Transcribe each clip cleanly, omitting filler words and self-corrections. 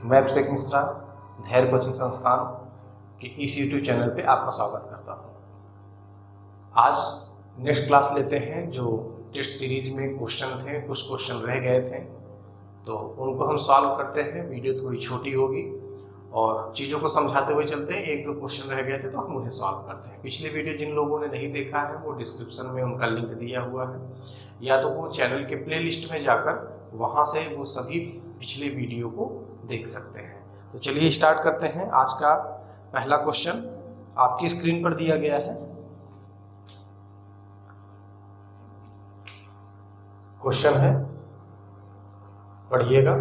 मैं अभिषेक मिश्रा धैर्य कोचिंग संस्थान के इस यूट्यूब चैनल पे आपका स्वागत करता हूँ। आज नेक्स्ट क्लास लेते हैं। जो टेस्ट सीरीज में क्वेश्चन थे, कुछ क्वेश्चन रह गए थे तो उनको हम सॉल्व करते हैं। वीडियो थोड़ी छोटी होगी और चीज़ों को समझाते हुए चलते हैं। एक दो क्वेश्चन रह गए थे तो हम उन्हें सॉल्व करते हैं। पिछले वीडियो जिन लोगों ने नहीं देखा है वो डिस्क्रिप्शन में उनका लिंक दिया हुआ है, या तो वो चैनल के प्लेलिस्ट में जाकर वहाँ से वो सभी पिछले वीडियो को देख सकते हैं। तो चलिए स्टार्ट करते हैं। आज का पहला क्वेश्चन आपकी स्क्रीन पर दिया गया है। क्वेश्चन है, पढ़िएगा।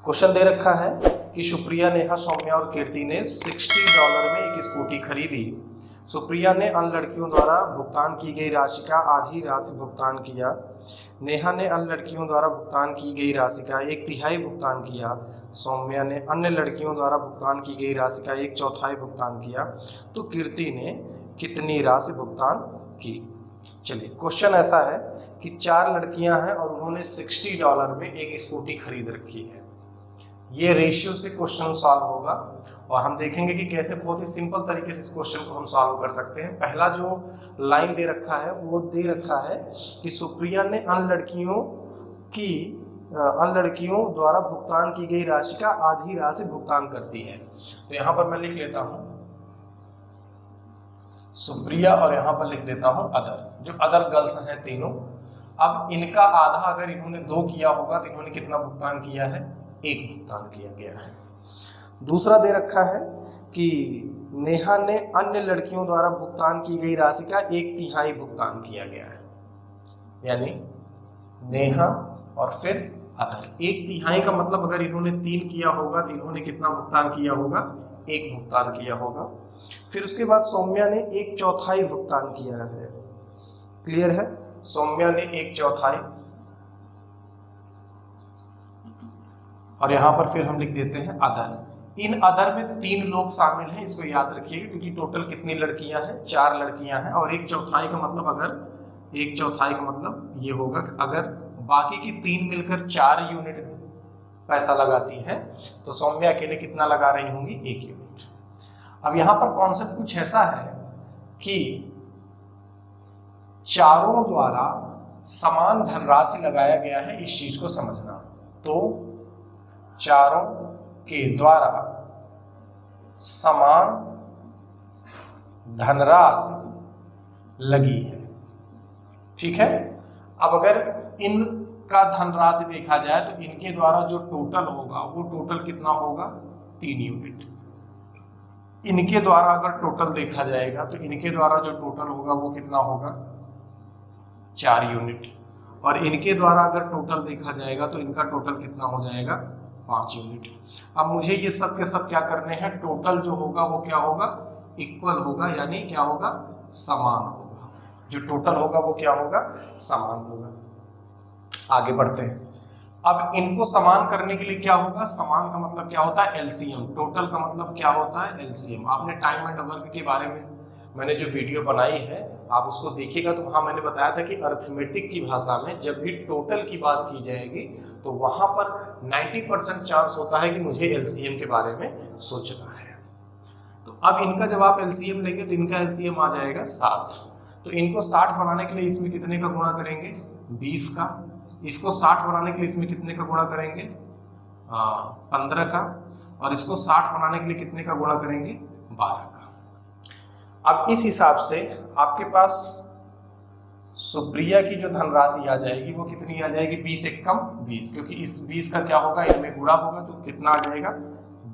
क्वेश्चन दे रखा है कि सुप्रिया, नेहा, सौम्या और कीर्ति ने $60 में एक स्कूटी खरीदी। सुप्रिया ने अन्य लड़कियों द्वारा भुगतान की गई राशि का आधी राशि भुगतान किया। नेहा ने अन्य लड़कियों द्वारा भुगतान की गई राशि का 1/3 भुगतान किया। सौम्या ने अन्य लड़कियों द्वारा भुगतान की गई राशि का 1/4 भुगतान किया। तो कीर्ति ने कितनी राशि भुगतान की? चलिए, क्वेश्चन ऐसा है कि 4 लड़कियां हैं और उन्होंने $60 में एक स्कूटी खरीद रखी है। ये रेशियो से क्वेश्चन सॉल्व होगा और हम देखेंगे कि कैसे बहुत ही सिंपल तरीके से इस क्वेश्चन को हम सॉल्व कर सकते हैं। पहला जो लाइन दे रखा है वो दे रखा है कि सुप्रिया ने अन्य लड़कियों द्वारा भुगतान की गई राशि का आधी राशि भुगतान करती है। तो यहाँ पर मैं लिख लेता हूँ सुप्रिया और यहाँ पर लिख देता हूँ अदर। जो अदर गर्ल्स हैं तीनों, अब इनका आधा अगर इन्होंने 2 किया होगा तो इन्होंने कितना भुगतान किया है? 1 भुगतान किया गया है। दूसरा दे रखा है कि नेहा ने अन्य लड़कियों द्वारा भुगतान की गई राशि का 1/3 भुगतान किया गया है, यानी नेहा और फिर अदर। 1/3 का मतलब अगर इन्होंने 3 किया होगा तो इन्होंने कितना भुगतान किया होगा? 1 भुगतान किया होगा। फिर उसके बाद सौम्या ने 1/4 भुगतान किया है। क्लियर है? सौम्या ने 1/4 और यहाँ पर फिर हम लिख देते हैं अदर। इन अदर में 3 लोग शामिल हैं, इसको याद रखिएगा, क्योंकि टोटल कितनी लड़कियां हैं? 4 लड़कियां हैं। और 1/4 का मतलब, अगर 1/4 का मतलब ये होगा कि अगर बाकी की 3 मिलकर 4 यूनिट पैसा लगाती हैं तो सौम्या अकेले कितना लगा रही होंगी? 1 यूनिट। अब यहाँ पर कॉन्सेप्ट कुछ ऐसा है कि चारों द्वारा समान धनराशि लगाया गया है, इस चीज को समझना। तो चारों के द्वारा समान धनराशि लगी है, ठीक है। अब अगर इनका धनराशि देखा जाए तो इनके द्वारा जो टोटल होगा वो टोटल कितना होगा? 3 यूनिट। इनके द्वारा अगर टोटल देखा जाएगा तो इनके द्वारा जो टोटल होगा वो कितना होगा? 4 यूनिट। और इनके द्वारा अगर टोटल देखा जाएगा तो इनका टोटल कितना हो जाएगा? 5 यूनिट। अब मुझे ये सब के सब क्या करने हैं? टोटल जो होगा वो क्या होगा? इक्वल होगा, यानी क्या होगा? समान होगा। जो टोटल होगा वो क्या होगा? समान होगा। आगे बढ़ते हैं। अब इनको समान करने के लिए क्या होगा? समान का मतलब क्या होता है? एलसीएम। टोटल का मतलब क्या होता है? एलसीएम। आपने टाइम एंड वर्क के बारे में मैंने जो वीडियो बनाई है आप उसको देखिएगा तो वहाँ मैंने बताया था कि अर्थमेटिक की भाषा में जब भी टोटल की बात की जाएगी तो वहाँ पर 90% चांस होता है कि मुझे एलसीएम के बारे में सोचना है। तो अब इनका जब आप एलसीएम लेंगे तो इनका एलसीएम आ जाएगा 7। तो इनको 60 बनाने के लिए इसमें कितने का गुणा करेंगे? 20 का। इसको 60 बनाने के लिए इसमें कितने का गुणा करेंगे? 15 का। और इसको 60 बनाने के लिए कितने का गुणा करेंगे? 12 का। अब इस हिसाब से आपके पास सुप्रिया की जो धनराशि आ जाएगी वो कितनी आ जाएगी? 20 एक कम 20, क्योंकि इस 20 का क्या होगा? इनमें गुणा होगा तो कितना आ जाएगा?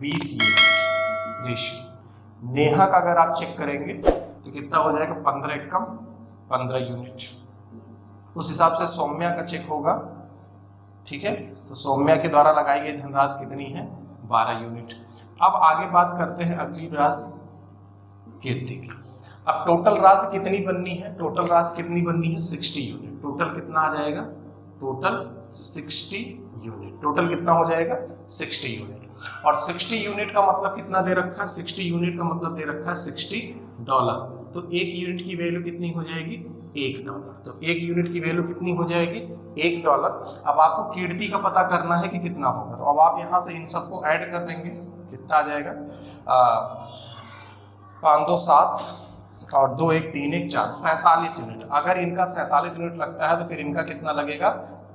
20 यूनिट रेशियो। नेहा का अगर आप चेक करेंगे तो कितना हो जाएगा? 15 एक कम 15 यूनिट। उस हिसाब से सौम्या का चेक होगा, ठीक है। तो सौम्या के द्वारा लगाई गई धनराशि कितनी है? 12 यूनिट। अब आगे बात करते हैं अगली राशि कीर्ति की। अब टोटल राशि कितनी बननी है? टोटल राशि कितनी बननी है? 60 यूनिट। टोटल कितना आ जाएगा? Total 60 unit. टोटल कितना हो जाएगा? 60 यूनिट। और 60 यूनिट का मतलब कितना दे रखा है? 60 यूनिट का मतलब दे रखा है $60। तो 1 यूनिट की वैल्यू कितनी हो जाएगी? $1। तो 1 यूनिट की वैल्यू कितनी हो जाएगी? $1। अब आपको कीर्ति का पता करना है कि कितना होगा, तो अब आप यहाँ से इन सबको ऐड कर देंगे, कितना आ जाएगा? 5 2 7 और 2 1 3 1 4, 47 यूनिट। अगर इनका 47 यूनिट लगता है तो फिर इनका कितना लगेगा?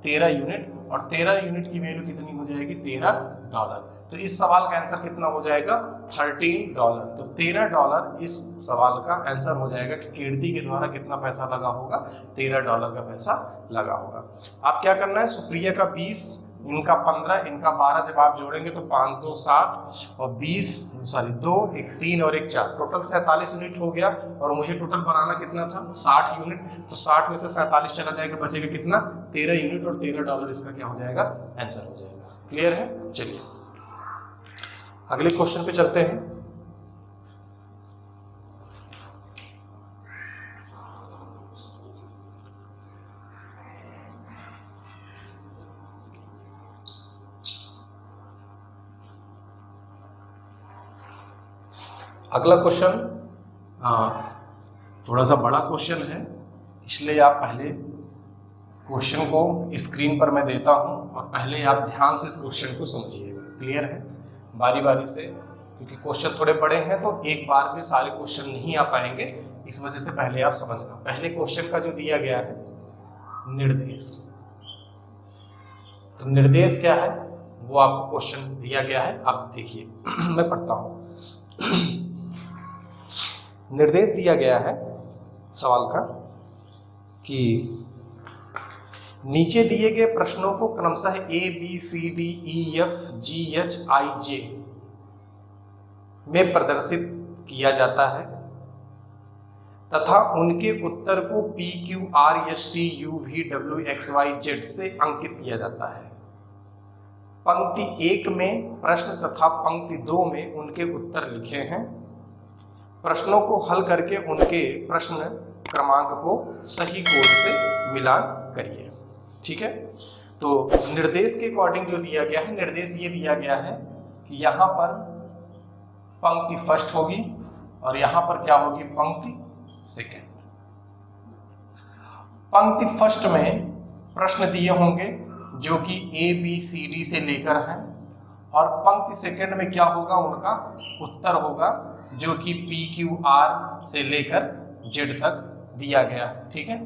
13 यूनिट, और 13 यूनिट की वैल्यू कितनी हो जाएगी? $13। तो इस सवाल का आंसर कितना हो जाएगा? $13। तो $13 इस सवाल का आंसर हो जाएगा कि कीर्ति के द्वारा कितना पैसा लगा होगा? $13 का पैसा लगा होगा। आप क्या करना है? सुप्रिया का 20, इनका 15, इनका 12, जब आप जोड़ेंगे तो 5 2 7 और 2 1 3 और 1 4, टोटल 47 यूनिट हो गया। और मुझे टोटल बनाना कितना था? 60 यूनिट। तो 60 में से 47 चला जाएगा, बचेगा कितना? 13 यूनिट, और $13 इसका क्या हो जाएगा? आंसर हो जाएगा। क्लियर है? चलिए अगले क्वेश्चन पे चलते हैं। अगला क्वेश्चन थोड़ा सा बड़ा क्वेश्चन है, इसलिए आप पहले क्वेश्चन को स्क्रीन पर मैं देता हूं और पहले आप ध्यान से क्वेश्चन को समझिएगा। क्लियर है? बारी बारी से, क्योंकि क्वेश्चन थोड़े बड़े हैं तो एक बार में सारे क्वेश्चन नहीं आ पाएंगे, इस वजह से पहले आप समझना। पहले क्वेश्चन का जो दिया गया है निर्देश, तो निर्देश क्या है वो आपको क्वेश्चन दिया गया है। आप देखिए मैं पढ़ता हूं। निर्देश दिया गया है सवाल का कि नीचे दिए गए प्रश्नों को क्रमशः A B C D E F G H I J में प्रदर्शित किया जाता है तथा उनके उत्तर को P Q R S T U V W X Y Z से अंकित किया जाता है। पंक्ति 1 में प्रश्न तथा पंक्ति 2 में उनके उत्तर लिखे हैं। प्रश्नों को हल करके उनके प्रश्न क्रमांक को सही कोड से मिलान करिए। ठीक है? तो निर्देश के अकॉर्डिंग जो दिया गया है, निर्देश ये दिया गया है कि यहाँ पर पंक्ति फर्स्ट होगी और यहाँ पर क्या होगी? पंक्ति सेकेंड। पंक्ति फर्स्ट में प्रश्न दिए होंगे जो कि A B C D से लेकर हैं, और पंक्ति सेकेंड में क्या होगा? उनका उत्तर होगा जो कि P Q R से लेकर Z तक दिया गया। ठीक है?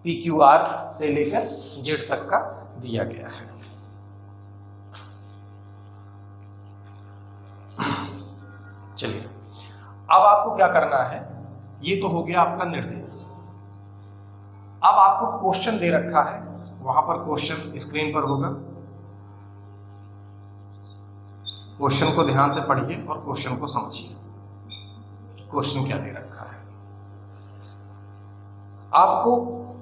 P Q R से लेकर Z तक का दिया गया है। चलिए अब आपको क्या करना है? ये तो हो गया आपका निर्देश। अब आपको क्वेश्चन दे रखा है, वहां पर क्वेश्चन स्क्रीन पर होगा। क्वेश्चन को ध्यान से पढ़िए और क्वेश्चन को समझिए, क्वेश्चन क्या दे रखा है। आपको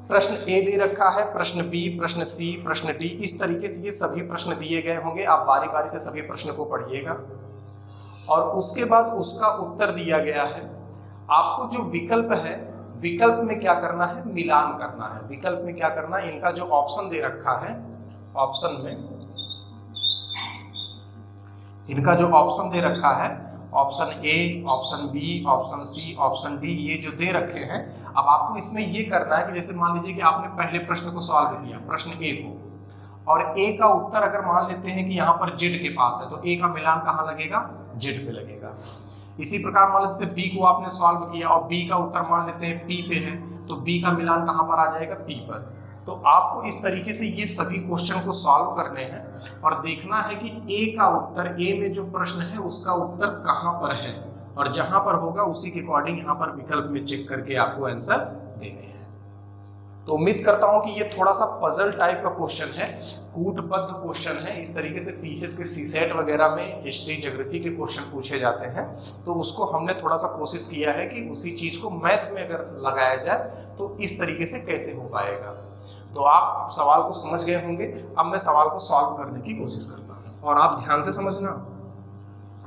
प्रश्न ए दे रखा है, प्रश्न बी, प्रश्न सी, प्रश्न डी, इस तरीके से ये सभी प्रश्न दिए गए होंगे। आप बारी बारी से सभी प्रश्न को पढ़िएगा और उसके बाद उसका उत्तर दिया गया है। आपको जो विकल्प है, विकल्प में क्या करना है? मिलान करना है। विकल्प में क्या करना है? इनका जो ऑप्शन दे रखा है, ऑप्शन में इनका जो ऑप्शन दे रखा है, option A, option B, option C, option D, ये जो दे रखे हैं, अब आपको इसमें ये करना है कि जैसे मान लीजिए कि आपने पहले प्रश्न को सॉल्व किया, प्रश्न ए को, और ए का उत्तर अगर मान लेते हैं कि यहाँ पर जेड के पास है, तो ए का मिलान कहाँ लगेगा? जेड पे लगेगा। इसी प्रकार मान लीजिए बी को आपने सॉल्व किया और बी का उत्तर मान लेते हैं पी पे है, तो बी का मिलान कहाँ पर आ जाएगा? पी पर। तो आपको इस तरीके से ये सभी क्वेश्चन को सॉल्व करने हैं और देखना है कि ए का उत्तर, ए में जो प्रश्न है उसका उत्तर कहाँ पर है, और जहां पर होगा उसी के अकॉर्डिंग यहाँ पर विकल्प में चेक करके आपको आंसर देने हैं। तो उम्मीद करता हूं कि ये थोड़ा सा पजल टाइप का क्वेश्चन है, कूटबद्ध क्वेश्चन है। इस तरीके से पीसीएस के सीसेट वगैरह में हिस्ट्री, ज्योग्राफी के क्वेश्चन पूछे जाते हैं, तो उसको हमने थोड़ा सा कोशिश किया है कि उसी चीज को मैथ में अगर लगाया जाए तो इस तरीके से कैसे हो पाएगा। तो आप सवाल को समझ गए होंगे। अब मैं सवाल को सॉल्व करने की कोशिश करता हूँ और आप ध्यान से समझना।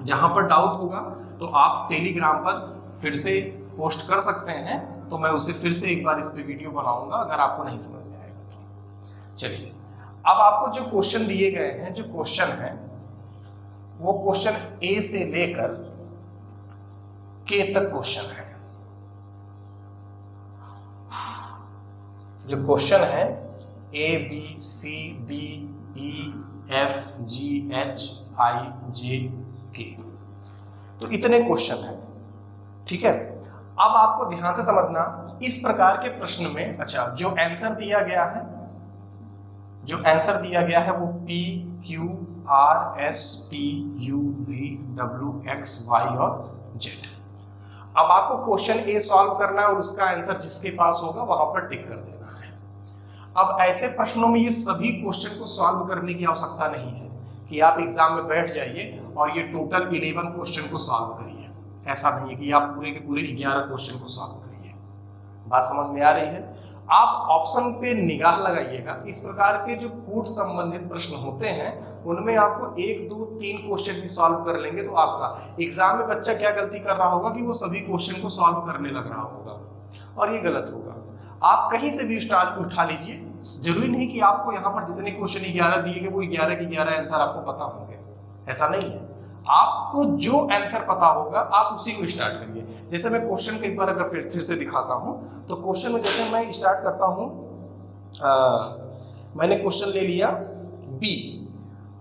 जहां पर डाउट होगा तो आप टेलीग्राम पर फिर से पोस्ट कर सकते हैं, तो मैं उसे फिर से एक बार इस पे वीडियो बनाऊंगा अगर आपको नहीं समझ में आएगा तो। चलिए अब आपको जो क्वेश्चन दिए गए हैं, जो क्वेश्चन है वो क्वेश्चन ए से लेकर के तक क्वेश्चन है। जो क्वेश्चन है A B C D E F G H I J K, तो इतने क्वेश्चन हैं, ठीक है। अब आपको ध्यान से समझना, इस प्रकार के प्रश्न में अच्छा जो आंसर दिया गया है, वो P Q R S T U V W X Y और Z। अब आपको क्वेश्चन ए सॉल्व करना है और उसका आंसर जिसके पास होगा वहां पर टिक कर देना है। अब ऐसे प्रश्नों में ये सभी क्वेश्चन को सॉल्व करने की आवश्यकता नहीं है कि आप एग्जाम में बैठ जाइए और ये टोटल 11 क्वेश्चन को सॉल्व करिए। ऐसा नहीं है कि आप पूरे के पूरे 11 क्वेश्चन को सॉल्व करिए। बात समझ में आ रही है? आप ऑप्शन पे निगाह लगाइएगा। इस प्रकार के जो कूट संबंधित प्रश्न होते हैं उनमें आपको 1 2 3 क्वेश्चन भी सॉल्व कर लेंगे तो आपका एग्जाम में बच्चा क्या गलती कर रहा होगा कि वो सभी क्वेश्चन को सॉल्व करने लग रहा होगा, और ये गलत होगा। आप कहीं से भी स्टार्ट उठा लीजिए, जरूरी नहीं कि आपको यहाँ पर जितने क्वेश्चन 11 दिए गए वो 11 के 11 आंसर आपको पता होंगे, ऐसा नहीं है। आपको जो आंसर पता होगा आप उसी को स्टार्ट करिए। जैसे मैं क्वेश्चन को एक बार अगर फिर से दिखाता हूं, तो क्वेश्चन में जैसे मैं स्टार्ट करता हूं, मैंने क्वेश्चन ले लिया बी।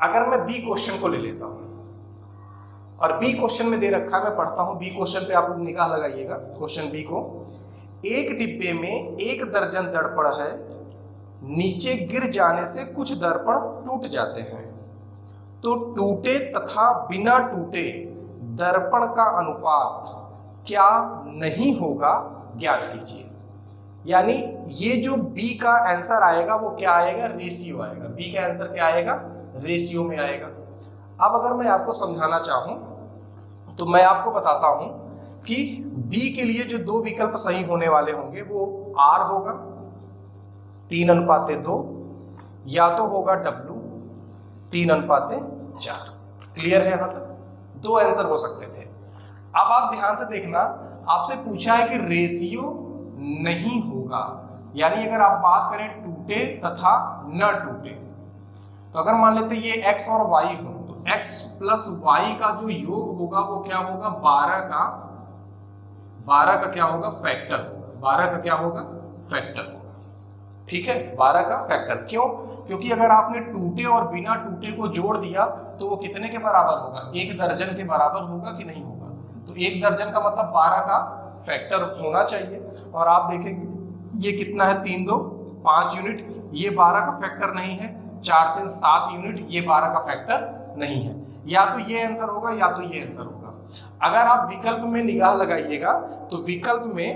अगर मैं बी क्वेश्चन को ले लेता हूं और बी क्वेश्चन में दे रखा है, मैं पढ़ता हूं बी क्वेश्चन पे, आप लोग निगाह लगाइएगा क्वेश्चन बी को। एक डिब्बे में 1 दर्जन दर्पण है, नीचे गिर जाने से कुछ दर्पण टूट जाते हैं, तो टूटे तथा बिना टूटे दर्पण का अनुपात क्या नहीं होगा, ज्ञात कीजिए। यानी ये जो बी का आंसर आएगा वो क्या आएगा, रेशियो आएगा। बी का आंसर क्या आएगा, रेशियो में आएगा। अब अगर मैं आपको समझाना चाहूं तो मैं आपको बताता हूं कि बी के लिए जो 2 विकल्प सही होने वाले होंगे वो R होगा 3:2, या तो होगा W 3:4। क्लियर है? यहाँ तक 2 आंसर हो सकते थे। अब आप ध्यान से देखना, आपसे पूछा है कि रेशियो नहीं होगा, यानी अगर आप बात करें टूटे तथा न टूटे, तो अगर मान लेते ये x और y हो तो x प्लस y का जो योग होगा वो क्या होगा, 12 का क्या होगा, फैक्टर होगा। 12 का क्या होगा, फैक्टर होगा। ठीक है, 12 का फैक्टर। क्यों? क्योंकि अगर आपने टूटे और बिना टूटे को जोड़ दिया तो वो कितने के बराबर होगा, 1 दर्जन के बराबर होगा कि नहीं होगा। तो 1 दर्जन का मतलब 12 का फैक्टर होना चाहिए। और आप देखें ये कितना है, 3 2 5 यूनिट, ये 12 का फैक्टर नहीं है। 4 3 7 यूनिट, ये 12 का फैक्टर नहीं है। या तो ये आंसर होगा या तो ये आंसर होगा। अगर आप विकल्प में निगाह लगाइएगा तो विकल्प में,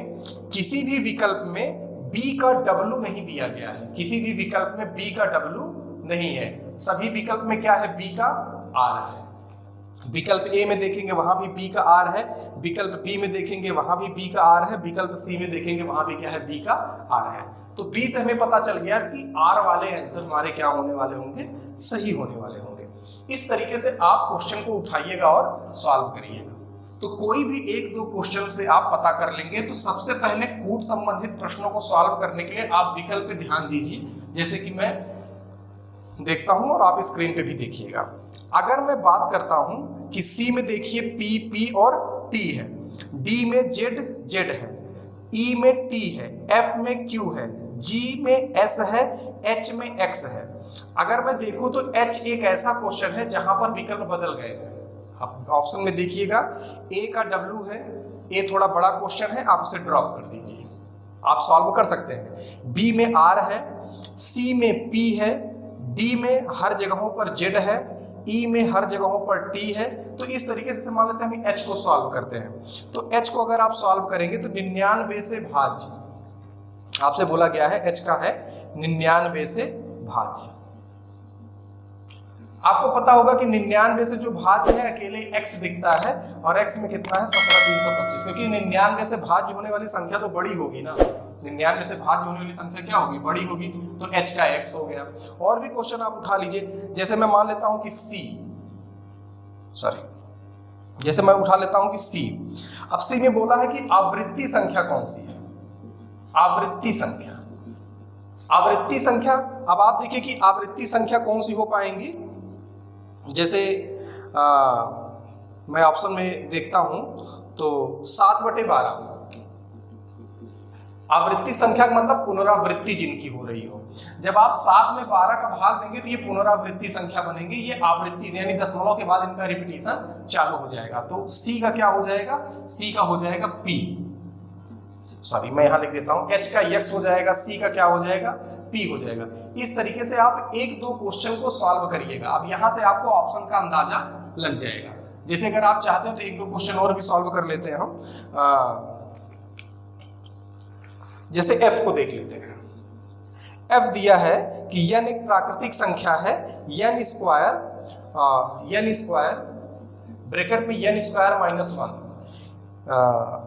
किसी भी विकल्प में B का W नहीं दिया गया है। किसी भी विकल्प में B का W नहीं है। सभी विकल्प में क्या है, B का R है। विकल्प A में देखेंगे वहां भी B का R है, विकल्प B में देखेंगे वहां भी B का R है, विकल्प C में देखेंगे वहां भी क्या है, B का R है। तो B से हमें पता चल गया कि R वाले आंसर हमारे क्या होने वाले होंगे, सही होने वाले होंगे। इस तरीके से आप क्वेश्चन को उठाइएगा और सॉल्व करिएगा। तो कोई भी 1 2 क्वेश्चन से आप पता कर लेंगे। तो सबसे पहले कूट संबंधित प्रश्नों को सॉल्व करने के लिए आप विकल्प पे ध्यान दीजिए, जैसे कि मैं देखता हूं और आप स्क्रीन पे भी देखिएगा। अगर मैं बात करता हूं कि सी में देखिए P और T है, D में Z है, E में T है, F में Q है, G में S है, H में X है। अगर मैं देखूं तो H एक ऐसा क्वेश्चन है जहां पर विकल्प बदल गए हैं। आप ऑप्शन में देखिएगा, A का W है, A थोड़ा बड़ा क्वेश्चन है, आप उसे ड्रॉप कर दीजिए, आप सॉल्व कर सकते हैं। B में R है, C में P है, D में हर जगहों पर Z है, E में हर जगहों पर T है। तो इस तरीके से मान लेते हैं हम H को सॉल्व करते हैं। तो H को अगर आप सॉल्व करेंगे तो 99 से भाज्य, आपसे बोला गया है H का है 99 से भाज्य। आपको पता होगा कि 99 से जो भाज्य है अकेले x दिखता है, और x में कितना है 17325, क्योंकि 99 से भाज्य होने वाली संख्या तो बड़ी होगी ना। 99 से भाज्य होने वाली संख्या क्या होगी, बड़ी होगी। तो h का x हो गया। और भी क्वेश्चन आप उठा लीजिए, जैसे मैं मान लेता हूं कि जैसे मैं उठा लेता हूं कि C। अब C में बोला है कि आवृत्ति संख्या कौन सी है, आवृत्ति संख्या। आवृत्ति संख्या, अब आप देखिए कि आवृत्ति संख्या कौन सी हो पाएंगी। जैसे मैं ऑप्शन में देखता हूं तो 7/12, आवृत्ति संख्या का मतलब पुनरावृत्ति जिनकी हो रही हो। जब आप 7 में 12 का भाग देंगे तो ये पुनरावृत्ति संख्या बनेंगे, ये आवृत्ति यानी दशमलव के बाद इनका रिपीटिशन चालू हो जाएगा। तो सी का क्या हो जाएगा, सी का हो जाएगा पी, सॉरी मैं यहां लिख देता हूं, एच का एक्स हो जाएगा, सी का क्या हो जाएगा, पी हो जाएगा। इस तरीके से आप एक दो क्वेश्चन को सॉल्व करिएगा। अब यहां से आपको ऑप्शन का अंदाजा लग जाएगा। जैसे अगर आप चाहते हो तो एक दो क्वेश्चन और भी सॉल्व कर लेते हैं हम। जैसे f को देख लेते हैं। f दिया है कि n एक प्राकृतिक संख्या है, n स्क्वायर ब्रैकेट में n स्क्वायर -1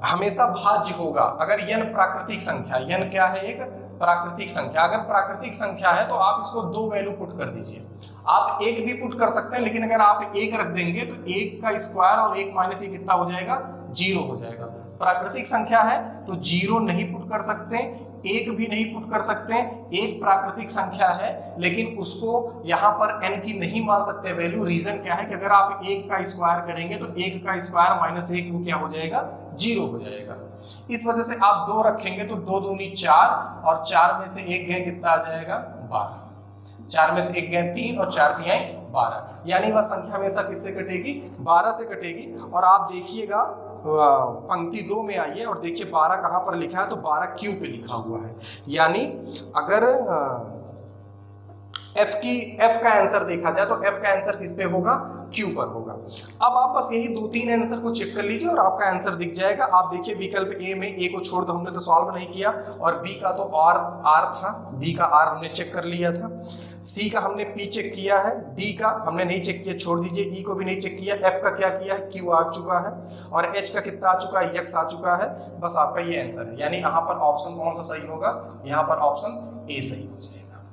हमेशा भाज्य होगा। अगर n प्राकृतिक संख्या, n क्या है, एक प्राकृतिक संख्या, अगर प्राकृतिक संख्या है तो आप इसको 2 वैल्यू पुट कर दीजिए। आप 1 भी पुट कर सकते हैं, लेकिन अगर आप 1 रख देंगे तो 1 का स्क्वायर और 1 माइनस 1 कितना हो जाएगा, 0 हो जाएगा। प्राकृतिक संख्या है तो 0 नहीं पुट कर सकते, 1 भी नहीं पुट कर सकते। एक प्राकृतिक संख्या है लेकिन उसको यहाँ पर n की नहीं मान सकते वैल्यू। रीजन क्या है कि अगर आप 1 का स्क्वायर करेंगे तो 1 का स्क्वायर -1 वो क्या हो जाएगा, 0 हो जाएगा। इस वजह से आप 2 रखेंगे तो 2 दूनी 4 और 4 में से 1 गए कितना आ जाएगा, 12। 4 में से 1 गए 3 और 4 तिहाई 12, यानी वह संख्या हमेशा किससे कटेगी, 12 से कटेगी। और आप देखिएगा पंक्ति 2 में आइए और देखिए 12 कहां पर लिखा है, तो 12 क्यू पे लिखा हुआ है। यानी अगर f का आंसर देखा जाए तो f का आंसर किस पे होगा, क्यू पर होगा। अब आप बस यही 2-3 आंसर को चेक कर लीजिए और आपका आंसर दिख जाएगा। आप देखिए विकल्प ए में ए को छोड़ दो, हमने तो सॉल्व नहीं किया, और बी का तो आर था, बी का आर हमने चेक कर लिया था, सी का हमने पी चेक किया है, डी का हमने नहीं चेक किया, छोड़ दीजिए, ई को भी नहीं चेक किया, एफ का क्या किया है, क्यू आ चुका है, और एच का कितना आ चुका है, एक्स आ चुका है। बस आपका ये आंसर है। यानी यहाँ पर ऑप्शन कौन सा सही होगा, यहाँ पर ऑप्शन ए सही हो जाएगा।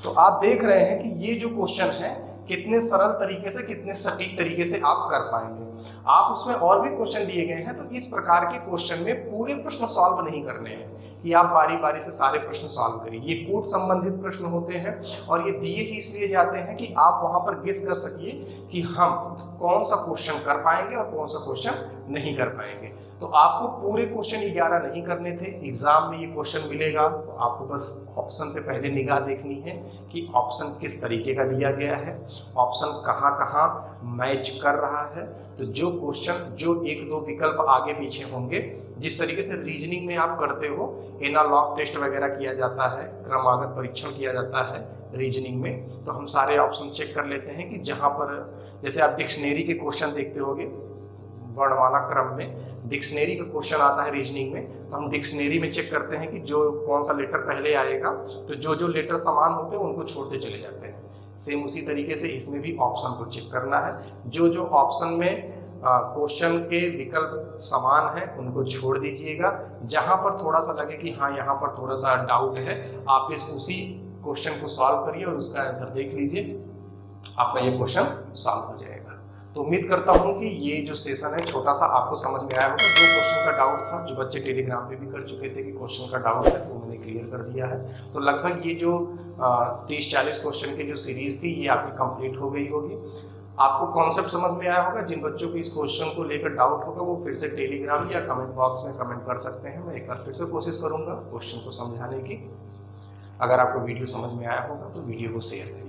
तो आप देख रहे हैं कि ये जो क्वेश्चन है कितने सरल तरीके से, कितने सटीक तरीके से आप कर पाएंगे। आप उसमें और भी क्वेश्चन दिए गए हैं, तो इस प्रकार के क्वेश्चन में पूरे प्रश्न सॉल्व नहीं करने हैं कि आप बारी बारी से सारे प्रश्न सॉल्व करिए। ये कोड संबंधित प्रश्न होते हैं और ये दिए ही इसलिए जाते हैं कि आप वहां पर गेस कर सकिए कि हम कौन सा क्वेश्चन कर पाएंगे और कौन सा क्वेश्चन नहीं कर पाएंगे। तो आपको पूरे क्वेश्चन 11 नहीं करने थे। एग्जाम में ये क्वेश्चन मिलेगा तो आपको बस ऑप्शन पे पहले निगाह देखनी है कि ऑप्शन किस तरीके का दिया गया है, ऑप्शन कहाँ कहाँ मैच कर रहा है। तो जो क्वेश्चन, जो 1-2 विकल्प आगे पीछे होंगे, जिस तरीके से रीजनिंग में आप करते हो, एनालॉग टेस्ट वगैरह किया जाता है, क्रमागत परीक्षण किया जाता है रीजनिंग में, तो हम सारे ऑप्शन चेक कर लेते हैं कि जहाँ पर, जैसे आप डिक्शनरी के क्वेश्चन देखते होगे वर्णमाला क्रम में, डिक्शनरी का क्वेश्चन आता है रीजनिंग में, तो हम डिक्शनरी में चेक करते हैं कि जो कौन सा लेटर पहले आएगा, तो जो जो लेटर समान होते हैं उनको छोड़ते चले जाते हैं। सेम उसी तरीके से इसमें भी ऑप्शन को चेक करना है। जो जो ऑप्शन में क्वेश्चन के विकल्प समान है उनको छोड़ दीजिएगा। जहां पर थोड़ा सा लगे कि हाँ यहाँ पर थोड़ा सा डाउट है, आप उसी क्वेश्चन को सॉल्व करिए और उसका आंसर देख लीजिए, आपका ये क्वेश्चन सॉल्व हो जाएगा। तो उम्मीद करता हूँ कि ये जो सेशन है छोटा सा आपको समझ में आया होगा। जो क्वेश्चन का डाउट था, जो बच्चे टेलीग्राम पे भी कर चुके थे कि क्वेश्चन का डाउट है, तो मैंने क्लियर कर दिया है। तो लगभग ये जो 30-40 क्वेश्चन की जो सीरीज थी ये आपकी कंप्लीट हो गई होगी। आपको कॉन्सेप्ट समझ में आया होगा। जिन बच्चों को इस क्वेश्चन को लेकर डाउट होगा वो फिर से टेलीग्राम या कमेंट बॉक्स में कमेंट कर सकते हैं। मैं एक बार फिर से कोशिश करूँगा क्वेश्चन को समझाने की। अगर आपको वीडियो समझ में आया होगा तो वीडियो को शेयर करिए।